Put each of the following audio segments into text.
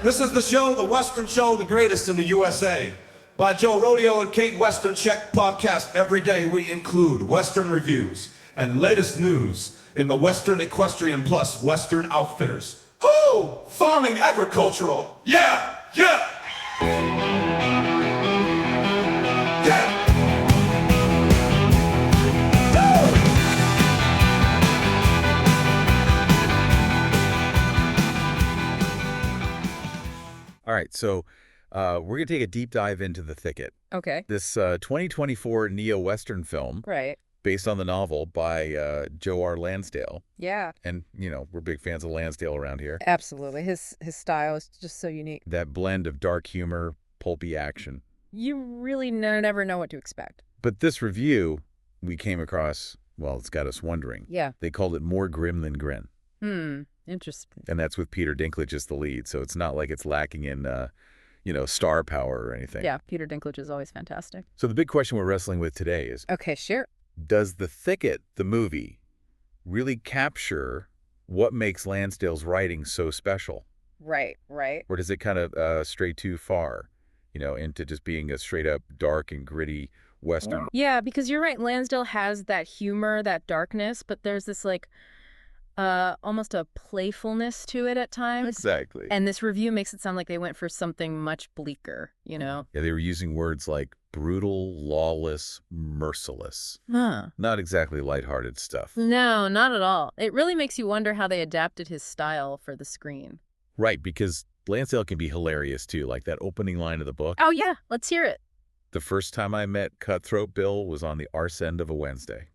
This is the show, the Western show, the greatest in the USA. By Joe Rodeo and Kate Western Check podcast. Every day we include Western reviews and latest news in the Western Equestrian Plus Western Outfitters. Woo! Farming agricultural. Yeah! Yeah! Yeah! All right, so we're going to take a deep dive into The Thicket. Okay. This 2024 neo-Western film Right. based on the novel by Joe R. Lansdale. Yeah. And, we're big fans of Lansdale around here. Absolutely. His style is just so unique. That blend of dark humor, pulpy action. You really never know what to expect. But this review we came across, well, it's got us wondering. Yeah. They called it More Grim Than Grin. Interesting. And that's with Peter Dinklage as the lead, so it's not like it's lacking in, star power or anything. Yeah, Peter Dinklage is always fantastic. So the big question we're wrestling with today is, Okay, sure. does The Thicket, the movie, really capture what makes Lansdale's writing so special? Right. Or does it kind of stray too far, into just being a straight-up dark and gritty Western? Yeah, because you're right. Lansdale has that humor, that darkness, but there's this almost a playfulness to it at times. Exactly. And this review makes it sound like they went for something much bleaker, Yeah, they were using words like brutal, lawless, merciless. Huh. Not exactly lighthearted stuff. No, not at all. It really makes you wonder how they adapted his style for the screen. Right, because Lansdale can be hilarious, too, like that opening line of the book. Oh, yeah. Let's hear it. The first time I met Cutthroat Bill was on the arse end of a Wednesday.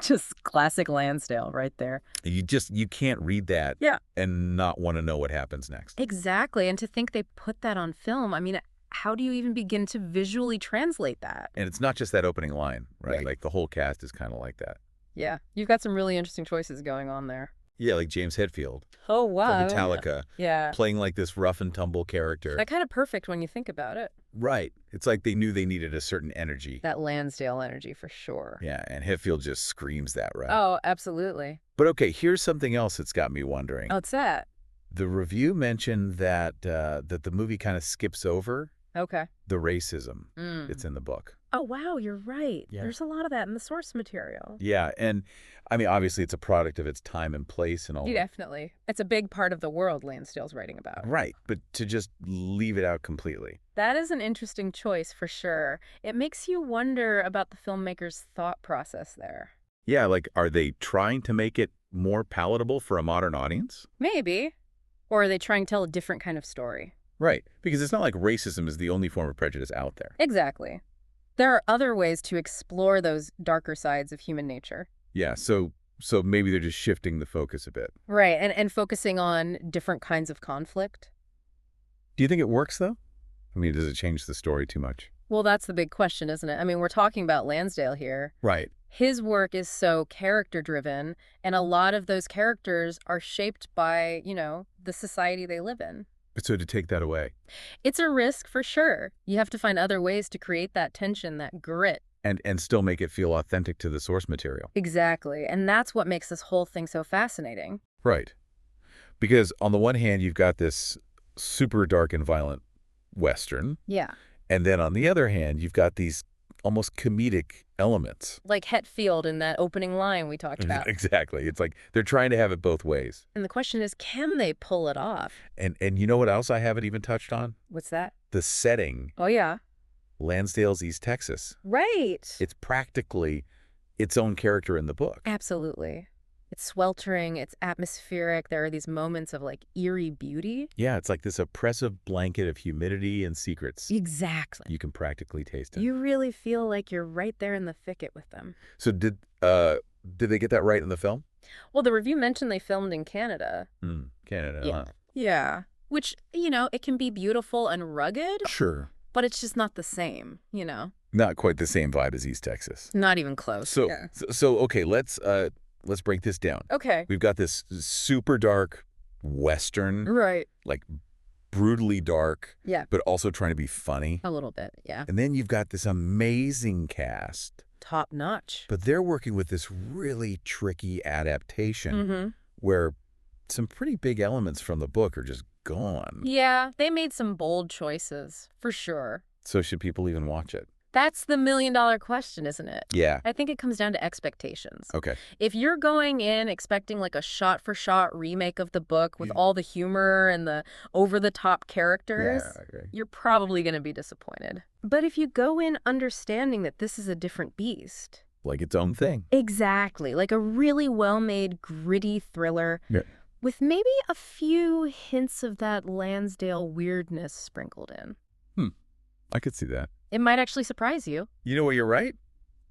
Just classic Lansdale right there. You can't read that Yeah. and not want to know what happens next. Exactly. And to think they put that on film, I mean, how do you even begin to visually translate that? And it's not just that opening line, right? Right. Like the whole cast is kind of like that. Yeah. You've got some really interesting choices going on there. Yeah, like James Hetfield Oh, from Metallica, Yeah. playing like this rough and tumble character. That kind of perfect when you think about it. Right. It's like they knew they needed a certain energy. That Lansdale energy for sure. Yeah, and Hetfield just screams that, right? Oh, absolutely. But okay, here's something else that's got me wondering. What's that? The review mentioned that that the movie kind of skips over Okay. the racism that's in the book. Oh, wow. You're right. Yeah. There's a lot of that in the source material. Yeah, and I mean, obviously it's a product of its time and place and all. Definitely. It's a big part of the world Lansdale's writing about. Right, but to just leave it out completely. That is an interesting choice for sure. It makes you wonder about the filmmaker's thought process there. Yeah, like, are they trying to make it more palatable for a modern audience? Maybe. Or are they trying to tell a different kind of story? Right, because it's not like racism is the only form of prejudice out there. Exactly. There are other ways to explore those darker sides of human nature. Yeah, so maybe they're just shifting the focus a bit. Right, and focusing on different kinds of conflict. Do you think it works, though? I mean, does it change the story too much? Well, that's the big question, isn't it? I mean, we're talking about Lansdale here. Right. His work is so character-driven, and a lot of those characters are shaped by, the society they live in. So to take that away. It's a risk for sure. You have to find other ways to create that tension, that grit. And still make it feel authentic to the source material. Exactly. And that's what makes this whole thing so fascinating. Right. Because on the one hand, you've got this super dark and violent Western. Yeah. And then on the other hand, you've got these almost comedic elements. Like Hetfield in that opening line we talked about. Exactly. It's like they're trying to have it both ways. And the question is, can they pull it off? And you know what else I haven't even touched on? What's that? The setting. Oh, yeah. Lansdale's East Texas. Right. It's practically its own character in the book. Absolutely. It's sweltering, it's atmospheric. There are these moments of eerie beauty. Yeah, it's like this oppressive blanket of humidity and secrets. Exactly. You can practically taste it. You really feel like you're right there in the thicket with them. So did they get that right in the film? Well, the review mentioned they filmed in Canada. Canada, Yeah. huh? Yeah. Which, it can be beautiful and rugged, Sure. but it's just not the same, Not quite the same vibe as East Texas. Not even close. So, Yeah. so okay, let's break this down. Okay. We've got this super dark Western, Right. like brutally dark, Yeah. but also trying to be funny. A little bit, yeah. And then you've got this amazing cast, Top notch. but they're working with this really tricky adaptation Mm-hmm. where some pretty big elements from the book are just gone. Yeah, they made some bold choices, for sure. So should people even watch it? That's the million-dollar question, isn't it? Yeah. I think it comes down to expectations. Okay. If you're going in expecting like a shot-for-shot remake of the book with all the humor and the over-the-top characters, okay. you're probably going to be disappointed. But if you go in understanding that this is a different beast... Like its own thing. Exactly. Like a really well-made, gritty thriller with maybe a few hints of that Lansdale weirdness sprinkled in. I could see that. It might actually surprise you. You know what, you're right.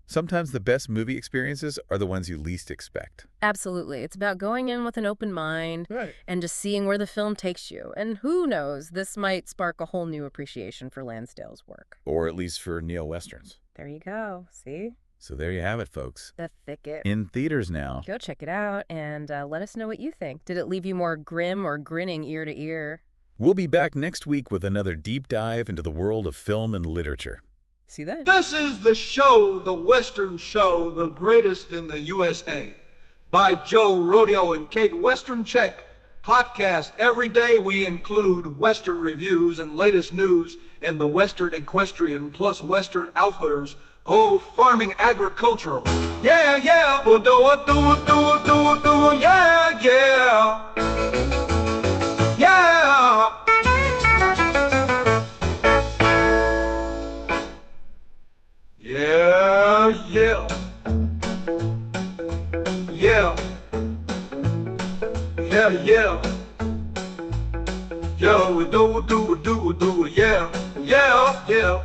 Sometimes the best movie experiences are the ones you least expect. Absolutely. It's about going in with an open mind and just seeing where the film takes you. And who knows, this might spark a whole new appreciation for Lansdale's work. Or at least for neo-westerns. There you go. See? So there you have it, folks. The Thicket. In theaters now. Go check it out and let us know what you think. Did it leave you more grim or grinning ear to ear? We'll be back next week with another deep dive into the world of film and literature. See that? This is the show, the Western show, the greatest in the USA. By Joe, Rodeo, and Kate Western Check podcast. Every day we include Western reviews and latest news in the Western equestrian plus Western outfitters. Oh, farming agricultural. Yeah, yeah, we'll do it, yeah, yeah. Yeah. Yeah, yeah. Yeah. Yeah, yeah. Yeah, we do it, yeah. Yeah, yeah.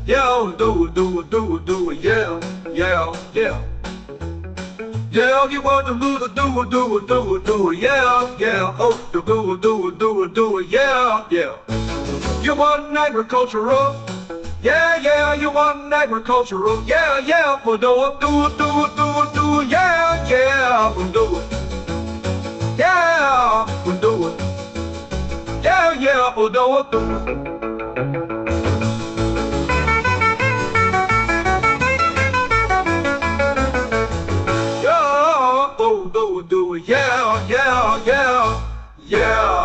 Yeah, we do it, yeah. Yeah, yeah. Yeah, you want to do it, yeah, yeah. Oh, do it, yeah, yeah. You want an agricultural? Yeah, yeah, you want an agricultural? Yeah, yeah, we'll do it, yeah, yeah, we'll do it. Yeah, we'll do it. Yeah, yeah, we'll do it. Do it, yeah, yeah, yeah, yeah.